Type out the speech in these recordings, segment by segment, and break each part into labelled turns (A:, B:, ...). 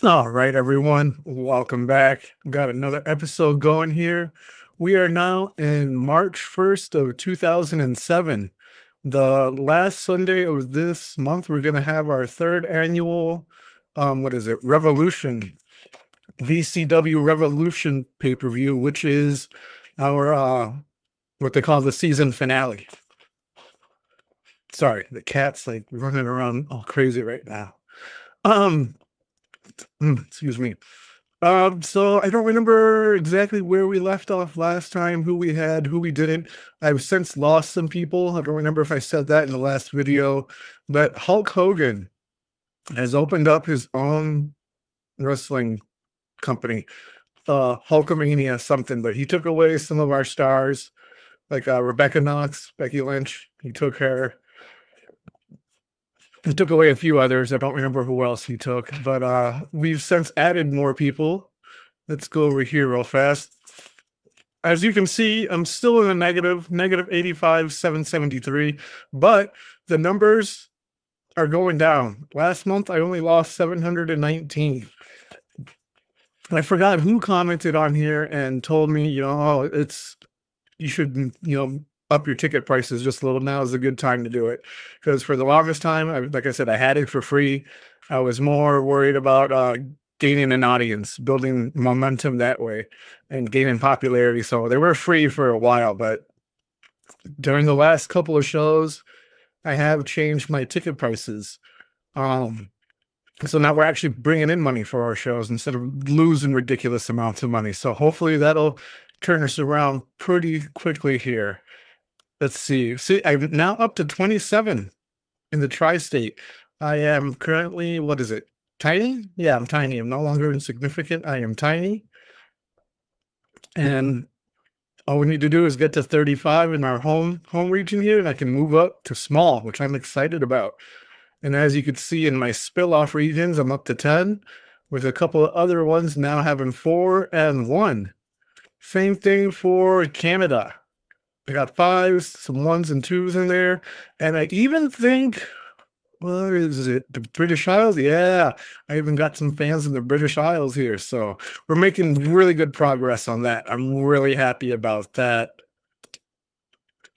A: All right, everyone, welcome back. Got another episode going here. We are now in March 1st of 2007. The last Sunday of this month, we're going to have our third annual, what is it, Revolution, VCW Revolution pay-per-view, which is our, what they call the season finale. Sorry, the cat's like running around all crazy right now. Um, excuse me. So I don't remember exactly where we left off last time, who we had, who we didn't. I've since lost some people. I don't remember if I said that in the last video, but Hulk Hogan has opened up his own wrestling company, Hulkamania something, but he took away some of our stars, like Rebecca Knox, Becky Lynch. He took her. He took away a few others. I don't remember who else he took, but we've since added more people. Let's go over here real fast. As you can see, I'm still in the negative 85, 773, but the numbers are going down. Last month, I only lost 719. I forgot who commented on here and told me, you should, up your ticket prices just a little. Now is a good time to do it. Because for the longest time, like I said, I had it for free. I was more worried about gaining an audience, building momentum that way, and gaining popularity. So they were free for a while, but during the last couple of shows, I have changed my ticket prices. So now we're actually bringing in money for our shows instead of losing ridiculous amounts of money. So hopefully that'll turn us around pretty quickly here. Let's see. See, I'm now up to 27 in the tri-state. I am currently, what is it? Tiny? Yeah, I'm tiny. I'm no longer insignificant. I am tiny. And all we need to do is get to 35 in our home region here, and I can move up to small, which I'm excited about. And as you can see in my spill-off regions, I'm up to 10, with a couple of other ones now having 4 and 1. Same thing for Canada. I got 5s, some 1s and 2s in there. And I even think, what is it? The British Isles? Yeah, I even got some fans in the British Isles here. So we're making really good progress on that. I'm really happy about that.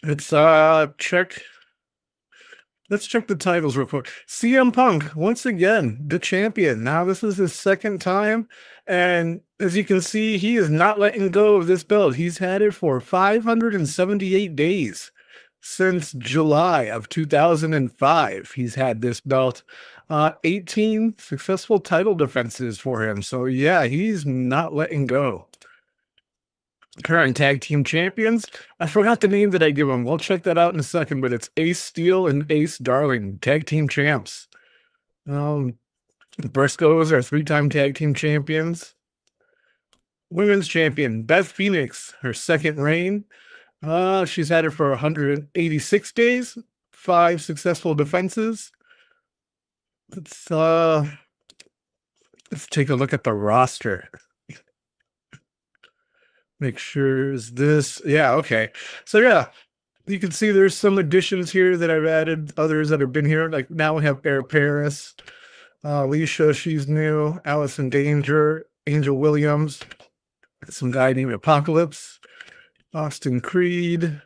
A: Let's check. Let's check the titles real quick. CM Punk, once again, the champion. Now this is his second time. And as you can see, he is not letting go of this belt. He's had it for 578 days. Since July of 2005, he's had this belt. 18 successful title defenses for him. So yeah, he's not letting go. Current tag team champions. I forgot the name that I give them. We'll check that out in a second, but it's Ace Steel and Ace Darling, tag team champs. Briscoes are 3-time tag team champions. Women's champion, Beth Phoenix, her second reign. She's had it for 186 days, 5 successful defenses. Let's take a look at the roster. Make sure is this. Yeah, okay. So yeah, you can see there's some additions here that I've added, others that have been here. Like now we have Air Paris, Alicia, she's new, Allison Danger, Angel Williams, some guy named Apocalypse, Austin Creed.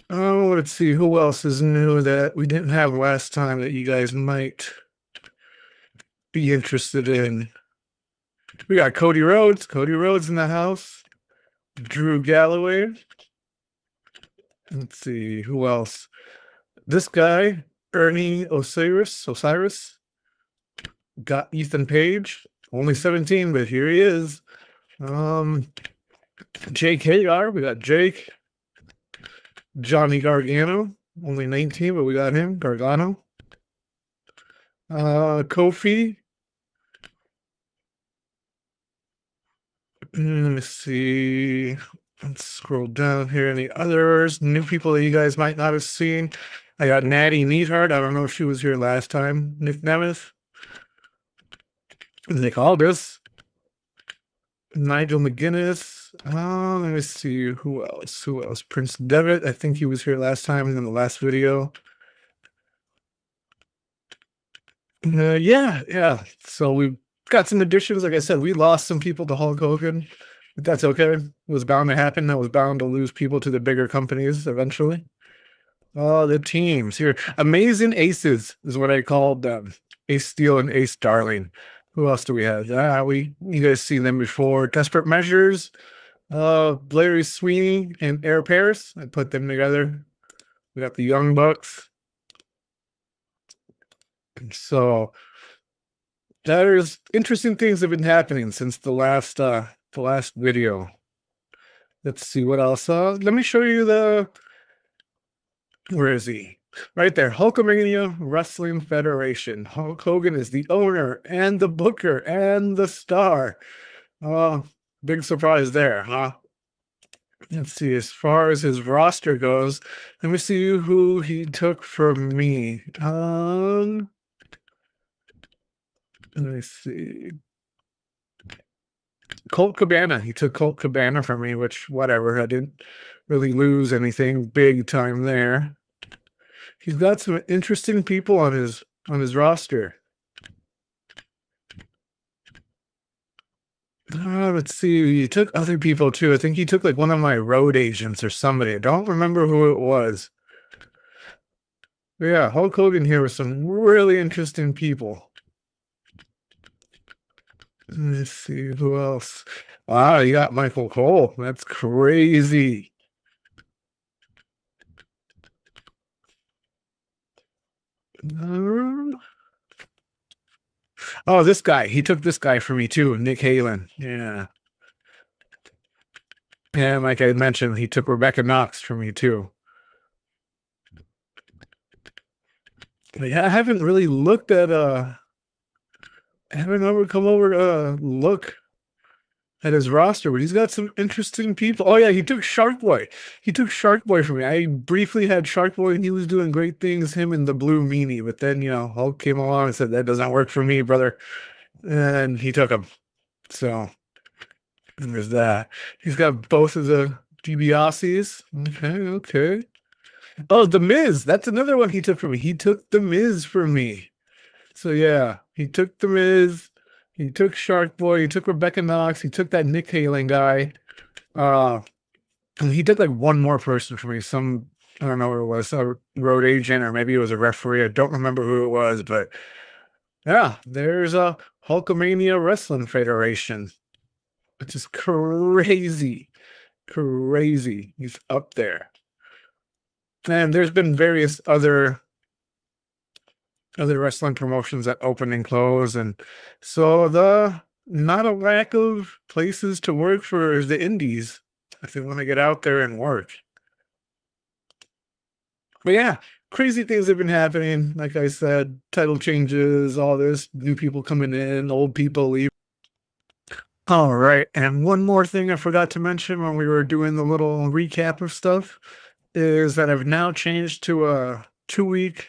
A: Oh, let's see, who else is new that we didn't have last time that you guys might be interested in? We got Cody Rhodes. Cody Rhodes in the house. Drew Galloway. Let's see, who else? This guy, Ernie Osiris. Got Ethan Page. Only 17, but here he is. Jake Hagar. We got Jake. Johnny Gargano. Only 19, but we got him. Gargano. Kofi. Let me see. Let's scroll down here. Any others? New people that you guys might not have seen. I got Natty Neathart. I don't know if she was here last time. Nick Nemeth. Nick Aldis. Nigel McGuinness. Let me see. Who else? Prince Devitt. I think he was here last time in the last video. Yeah. So we've got some additions. Like I said, we lost some people to Hulk Hogan, but that's okay. It was bound to happen. I was bound to lose people to the bigger companies eventually. Oh, the teams here. Amazing Aces is what I called them. Ace Steel and Ace Darling. Who else do we have? You guys seen them before. Desperate Measures, Larry Sweeney and Air Paris. I put them together. We got the Young Bucks. So there's interesting things have been happening since the last video. Let's see what else. Let me show you where is he? Right there, Hulkamania Wrestling Federation. Hulk Hogan is the owner and the booker and the star. Big surprise there, huh? Let's see, as far as his roster goes, let me see who he took from me. Let me see. Colt Cabana. He took Colt Cabana from me, which, whatever, I didn't really lose anything big time there. He's got some interesting people on his roster. Let's see. He took other people too. I think he took like one of my road agents or somebody. I don't remember who it was. But yeah, Hulk Hogan here with some really interesting people. Let's see who else. Wow, you got Michael Cole. That's crazy. Oh, this guy. He took this guy for me too, Nick Halen. Yeah. And like I mentioned, he took Rebecca Knox for me too. But yeah, I haven't really looked at I haven't ever come over to look at his roster, but he's got some interesting people. Oh yeah, he took Shark Boy. He took Shark Boy from me. I briefly had Shark Boy and he was doing great things, him and the Blue Meanie, but then Hulk came along and said that doesn't work for me, brother. And he took him. So there's that. He's got both of the DiBiase's. Okay. Oh, The Miz. That's another one he took from me. He took The Miz from me. So yeah, he took The Miz. He took Shark Boy. He took Rebecca Knox. He took that Nick Halen guy. He took like one more person for me. I don't know who it was, a road agent, or maybe it was a referee. I don't remember who it was, but yeah, there's a Hulkamania Wrestling Federation, which is crazy. Crazy. He's up there. And there's been various other wrestling promotions that open and close, and so not a lack of places to work for the indies if they want to get out there and work. But yeah, crazy things have been happening. Like I said, title changes, all this, new people coming in, old people leaving. All right, and one more thing I forgot to mention when we were doing the little recap of stuff is that I've now changed to a 2-week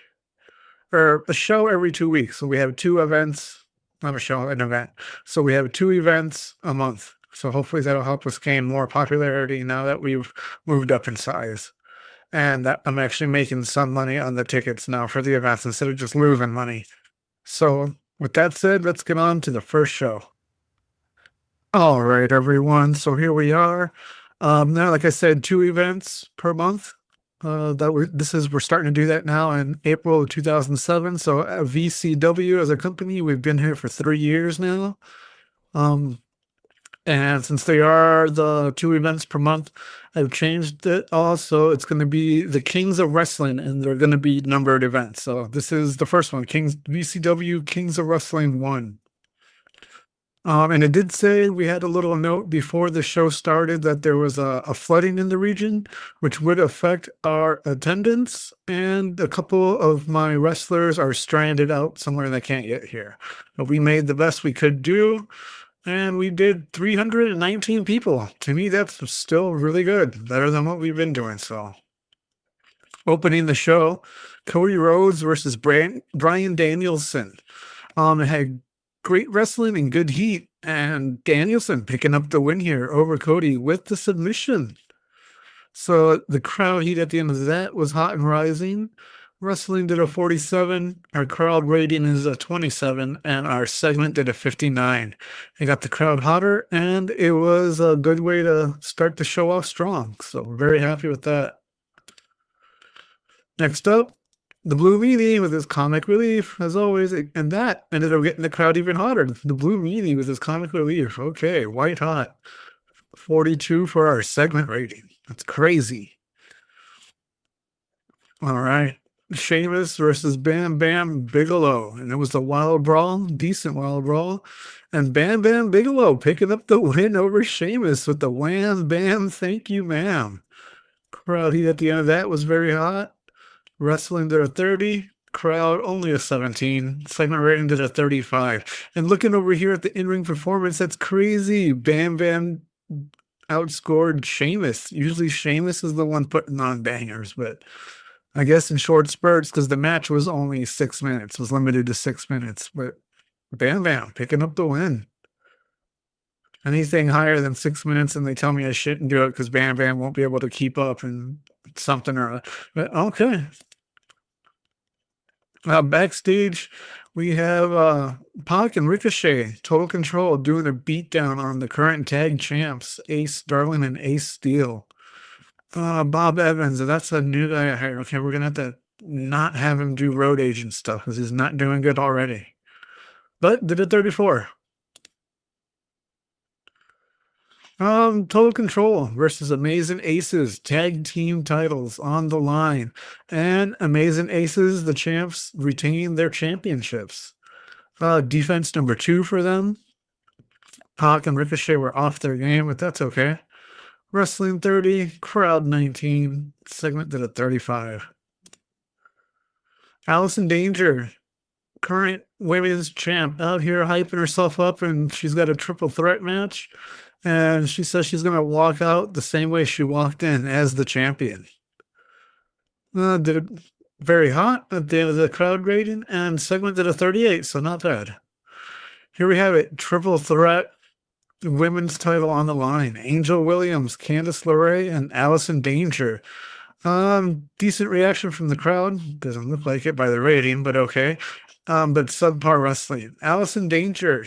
A: or a show every 2 weeks. So we have 2 events, not a show, an event. So we have 2 events a month. So hopefully that'll help us gain more popularity now that we've moved up in size. And that I'm actually making some money on the tickets now for the events instead of just losing money. So with that said, let's get on to the first show. All right, everyone. So here we are. Now, like I said, 2 events per month. We're starting to do that now in April of 2007. So at VCW as a company, we've been here for 3 years now. And since they are the 2 events per month, I've changed it also. It's going to be the Kings of Wrestling, and they're going to be numbered events. So this is the first one, VCW Kings of Wrestling 1. And it did say, we had a little note before the show started that there was a flooding in the region, which would affect our attendance, and a couple of my wrestlers are stranded out somewhere they can't get here. But we made the best we could do, and we did 319 people. To me, that's still really good, better than what we've been doing. So, opening the show, Cody Rhodes versus Bryan Danielson. It had great wrestling and good heat, and Danielson picking up the win here over Cody with the submission. So the crowd heat at the end of that was hot and rising. Wrestling did a 47, our crowd rating is a 27, and our segment did a 59. It got the crowd hotter, and it was a good way to start the show off strong. So we're very happy with that. Next up, the Blue Meanie with his comic relief, as always, and that ended up getting the crowd even hotter. The Blue Meanie with his comic relief. Okay, white hot. 42 for our segment rating. That's crazy. All right. Sheamus versus Bam Bam Bigelow. And it was a wild brawl, decent wild brawl. And Bam Bam Bigelow picking up the win over Sheamus with the wham bam, thank you, ma'am. Crowd heat at the end of that was very hot. Wrestling did a 30. Crowd only a 17. Segment rating did a 35. And looking over here at the in-ring performance, that's crazy. Bam Bam outscored Sheamus. Usually Sheamus is the one putting on bangers, but I guess in short spurts, because the match was only 6 minutes, was limited to 6 minutes. But Bam Bam picking up the win. Anything higher than 6 minutes, and they tell me I shouldn't do it because Bam Bam won't be able to keep up and something or other. But okay. Backstage, we have Pac and Ricochet, Total Control, doing a beatdown on the current tag champs, Ace Darling and Ace Steel. Bob Evans, that's a new guy I hired. Okay, we're gonna have to not have him do road agent stuff because he's not doing good already. But did a 34. Total Control versus Amazing Aces, tag team titles on the line. And Amazing Aces, the champs, retain their championships. Defense number 2 for them. Pac and Ricochet were off their game, but that's okay. Wrestling 30, crowd 19, segment did a 35. Allison Danger, current women's champ, out here hyping herself up, and she's got a triple threat match. And she says she's going to walk out the same way she walked in as the champion. Did it very hot at the end of the crowd rating, and segment did a 38, so not bad. Here we have it, triple threat, women's title on the line. Angel Williams, Candice LeRae, and Allison Danger. Decent reaction from the crowd. Doesn't look like it by the rating, but okay. But subpar wrestling. Allison Danger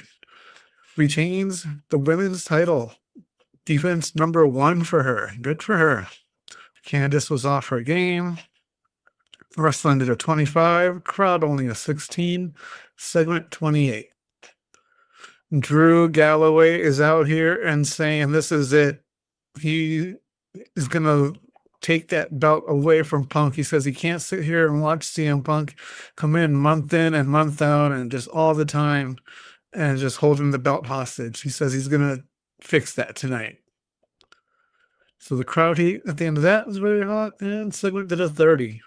A: retains the women's title. Defense number 1 for her. Good for her. Candice was off her game. Wrestling did a 25. Crowd only a 16. Segment 28. Drew Galloway is out here and saying this is it. He is going to take that belt away from Punk. He says he can't sit here and watch CM Punk come in and month out and just all the time and just holding the belt hostage. He says he's going to fix that tonight. So the crowd heat at the end of that was very hot, and segment did a 30.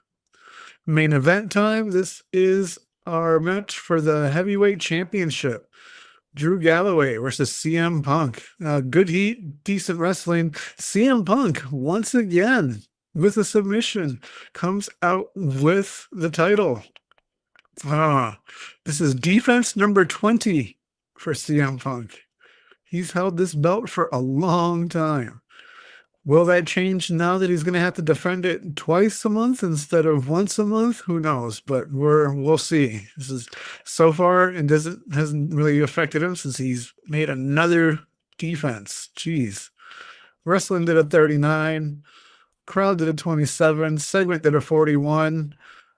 A: Main event time. This is our match for the heavyweight championship. Drew Galloway versus CM Punk. Good heat, decent wrestling. CM Punk, once again, with a submission, comes out with the title. This is defense number 20 for CM Punk. He's held this belt for a long time. Will that change now that he's going to have to defend it twice a month instead of once a month? Who knows? But we'll see. This is so far it hasn't really affected him since he's made another defense. Jeez. Wrestling did a 39. Crowd did a 27. Segment did a 41.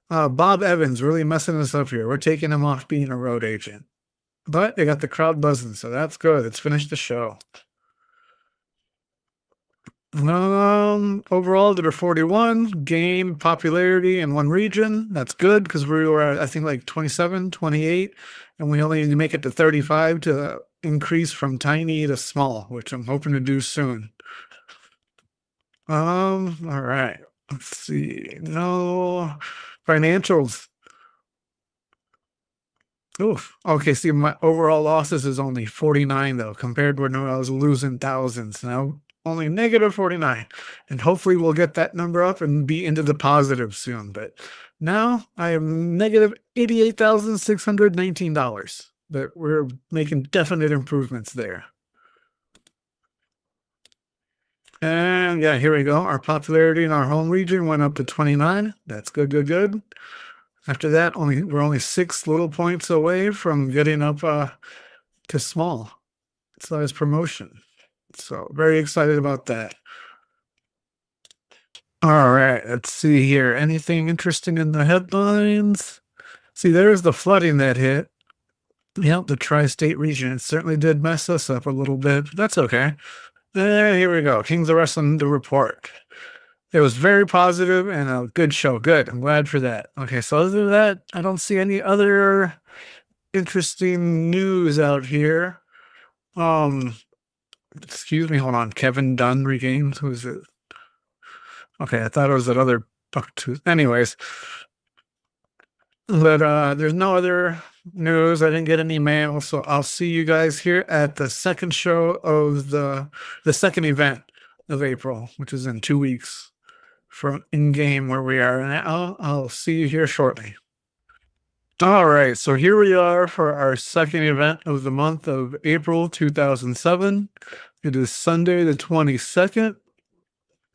A: Bob Evans really messing us up here. We're taking him off being a road agent. But they got the crowd buzzing, so that's good. Let's finish the show. Overall, there were 41, gained popularity in one region. That's good because we were at, I think, like 27, 28, and we only need to make it to 35 to increase from tiny to small, which I'm hoping to do soon. All right. Let's see. No financials. Oof. Okay, see, my overall losses is only 49, though, compared to when I was losing thousands. Now, only negative 49. And hopefully we'll get that number up and be into the positive soon. But now I am negative $88,619. But we're making definite improvements there. And yeah, here we go. Our popularity in our home region went up to 29. That's good, good, good. After that, we're only 6 little points away from getting up to small. So it's promotion. So very excited about that. All right, let's see here. Anything interesting in the headlines? See, there's the flooding that hit. Yep, the tri-state region. It certainly did mess us up a little bit. That's okay. Here we go. Kings of Wrestling, the report. It was very positive and a good show. Good. I'm glad for that. Okay, so other than that, I don't see any other interesting news out here. Excuse me, hold on. Kevin Dunn regained. Who is it? Okay, I thought it was that other anyways. But there's no other news. I didn't get any mail, so I'll see you guys here at the second show of the second event of April, which is in 2 weeks from in game where we are. And I'll see you here shortly. All right, so here we are for our second event of the month of April 2007. It is Sunday the 22nd,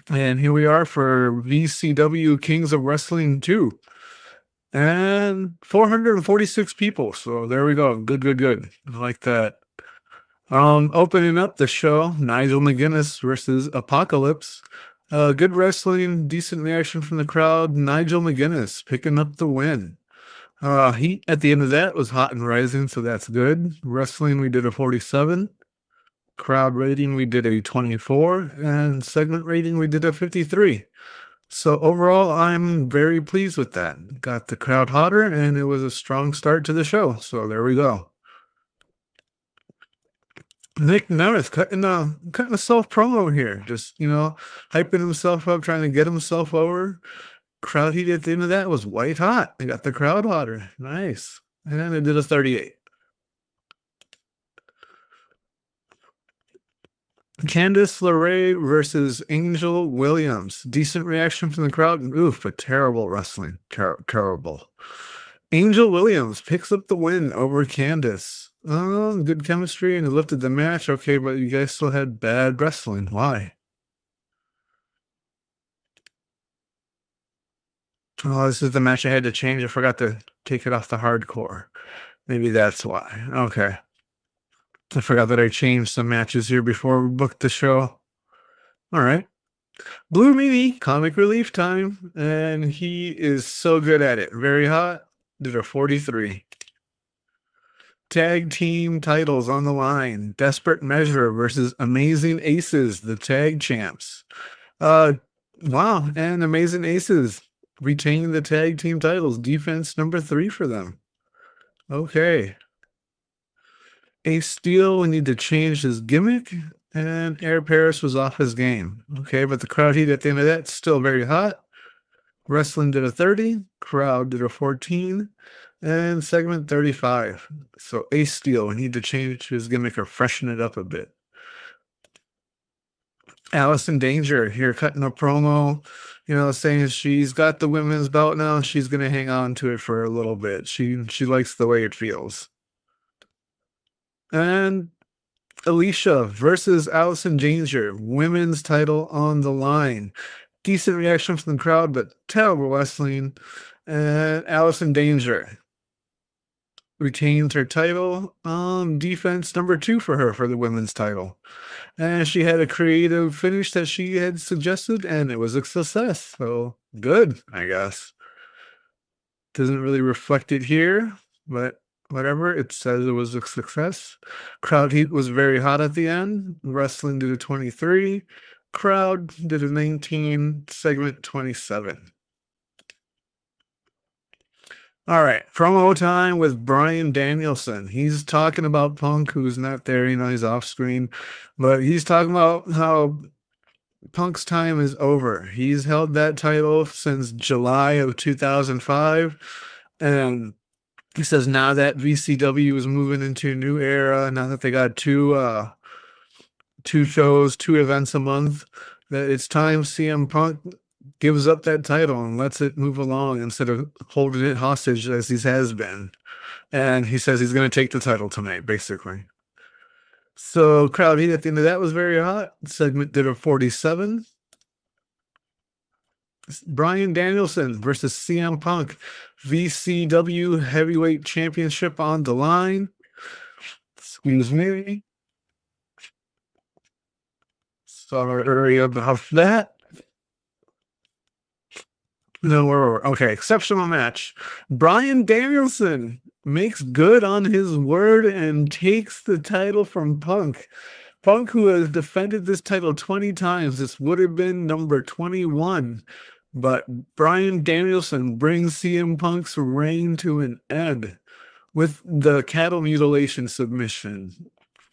A: and here we are for VCW Kings of Wrestling 2. And 446 people, so there we go. Good, good, good. I like that. Opening up the show, Nigel McGuinness versus Apocalypse. Good wrestling, decent reaction from the crowd. Nigel McGuinness picking up the win. Heat at the end of that was hot and rising, so that's good. Wrestling, we did a 47. Crowd rating, we did a 24. And segment rating, we did a 53. So overall, I'm very pleased with that. Got the crowd hotter, and it was a strong start to the show. So there we go. Nick Nemeth cutting a self promo here, just hyping himself up, trying to get himself over. Crowd heat at the end of that was white hot. They got the crowd hotter. Nice. And then they did a 38. Candice LeRae versus Angel Williams. Decent reaction from the crowd. Oof, but terrible wrestling. Terrible. Angel Williams picks up the win over Candice. Oh, good chemistry and it lifted the match. Okay, but you guys still had bad wrestling. Why? Oh, this is the match I had to change. I forgot to take it off the hardcore. Maybe that's why. Okay. I forgot that I changed some matches here before we booked the show. All right. Blue Meanie, comic relief time. And he is so good at it. Very hot. Did a 43. Tag team titles on the line. Desperate Measure versus Amazing Aces, the tag champs. Wow. And Amazing Aces retaining the tag team titles. Defense number 3 for them. Okay. Ace Steel, we need to change his gimmick. And Air Paris was off his game. Okay, but the crowd heat at the end of that, still very hot. Wrestling did a 30. Crowd did a 14. And segment 35. So Ace Steel, we need to change his gimmick or freshen it up a bit. Allison Danger here cutting a promo, saying she's got the women's belt now and she's going to hang on to it for a little bit. She likes the way it feels. And Alicia versus Allison Danger, women's title on the line. Decent reaction from the crowd, but terrible wrestling. And Allison Danger retains her title. Defense number 2 for her for the women's title. And she had a creative finish that she had suggested, and it was a success. So good, I guess. Doesn't really reflect it here, but whatever, it says it was a success. Crowd heat was very hot at the end. Wrestling did a 23. Crowd did a 19. Segment 27. All right, promo time with Bryan Danielson. He's talking about Punk, who's not there. He's off screen, but he's talking about how Punk's time is over. He's held that title since July of 2005, and he says now that VCW is moving into a new era, now that they got two shows, 2 events a month, that it's time CM Punk gives up that title and lets it move along instead of holding it hostage as he has been. And he says he's going to take the title tonight, basically. So crowd heat at the end of that was very hot. Segment did a 47. Bryan Danielson versus CM Punk. VCW Heavyweight Championship on the line. Excuse me. Sorry about that. No, okay. Exceptional match. Bryan Danielson makes good on his word and takes the title from Punk. Punk, who has defended this title 20 times, this would have been number 21. But Bryan Danielson brings CM Punk's reign to an end with the cattle mutilation submission.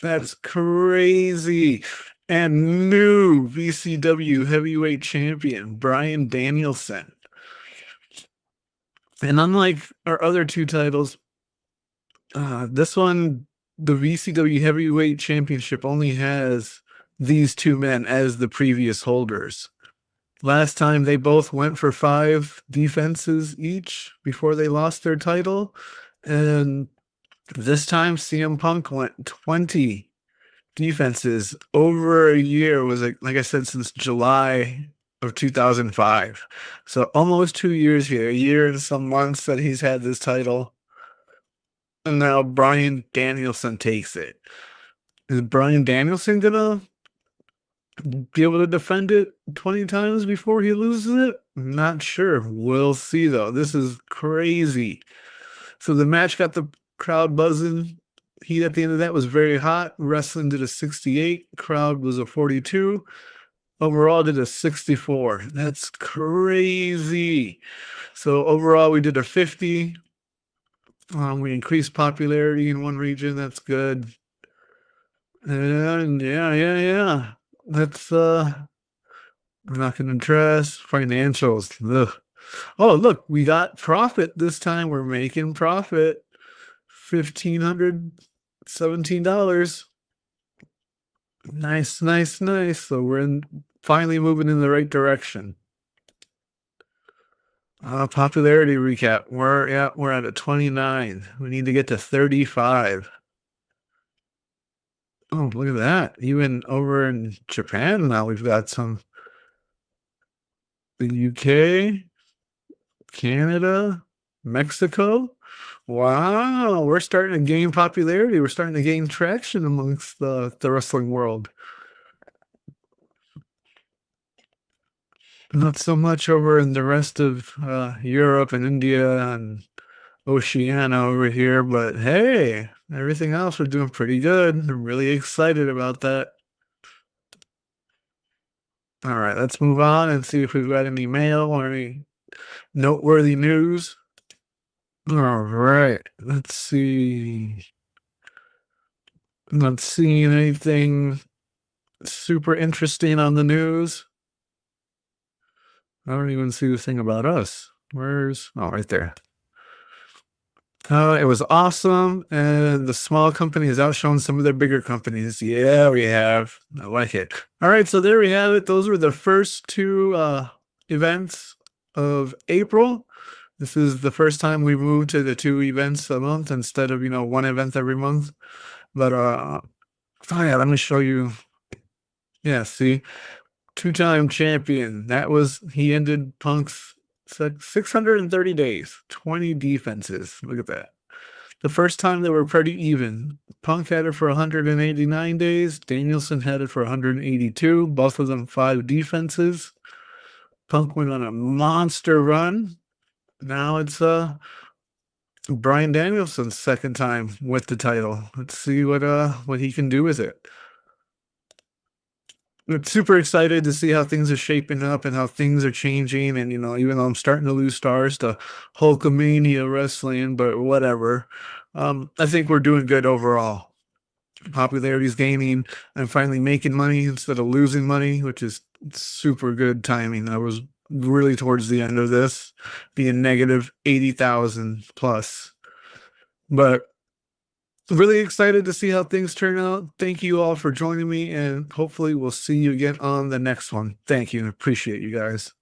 A: That's crazy. And new VCW heavyweight champion, Bryan Danielson. And unlike our other two titles, this one, the VCW Heavyweight Championship, only has these two men as the previous holders. Last time they both went for 5 defenses each before they lost their title. And this time CM Punk went 20 defenses over a year. Was like I said, since July of 2005. So almost 2 years here, a year and some months that he's had this title. And now Bryan Danielson takes it. Is Bryan Danielson gonna be able to defend it 20 times before he loses it? Not sure. We'll see though. This is crazy. So the match got the crowd buzzing. Heat at the end of that was very hot. Wrestling did a 68. Crowd was a 42. Overall did a 64. That's crazy. So overall we did a 50. We increased popularity in one region. That's good. And yeah. That's I'm not gonna address financials. Ugh. Oh, look, we got profit this time. We're making profit. $1,517. Nice. So we're finally moving in the right direction. Popularity recap. We're at a 29. We need to get to 35. Oh, look at that. Even over in Japan now we've got some. The UK, Canada, Mexico. Wow, we're starting to gain popularity. We're starting to gain traction amongst the wrestling world. Not so much over in the rest of Europe and India and Oceania over here, but hey, everything else we're doing pretty good. I'm really excited about that. All right, let's move on and see if we've got any mail or any noteworthy news. All right, let's see. I'm not seeing anything super interesting on the news. I don't even see the thing about us. Right there. It was awesome, and the small company has outshone some of their bigger companies. Yeah, we have. I like it. All right, so there we have it. Those were the first 2 events of April. This is the first time we moved to the 2 events a month instead of 1 event every month. But oh yeah, let me show you. Yeah, see, 2-time champion. He ended Punk's 630 days, 20 defenses. Look at that. The first time they were pretty even. Punk had it for 189 days. Danielson had it for 182. Both of them 5 defenses. Punk went on a monster run. Now it's Bryan Danielson's second time with the title. Let's see what he can do with it. I'm super excited to see how things are shaping up and how things are changing. And, even though I'm starting to lose stars to Hulkamania wrestling, but whatever. I think we're doing good overall. Popularity is gaining. I'm finally making money instead of losing money, which is super good timing. I was really towards the end of this being negative 80,000 plus. But really excited to see how things turn out. Thank you all for joining me, and hopefully we'll see you again on the next one. Thank you. Appreciate you guys.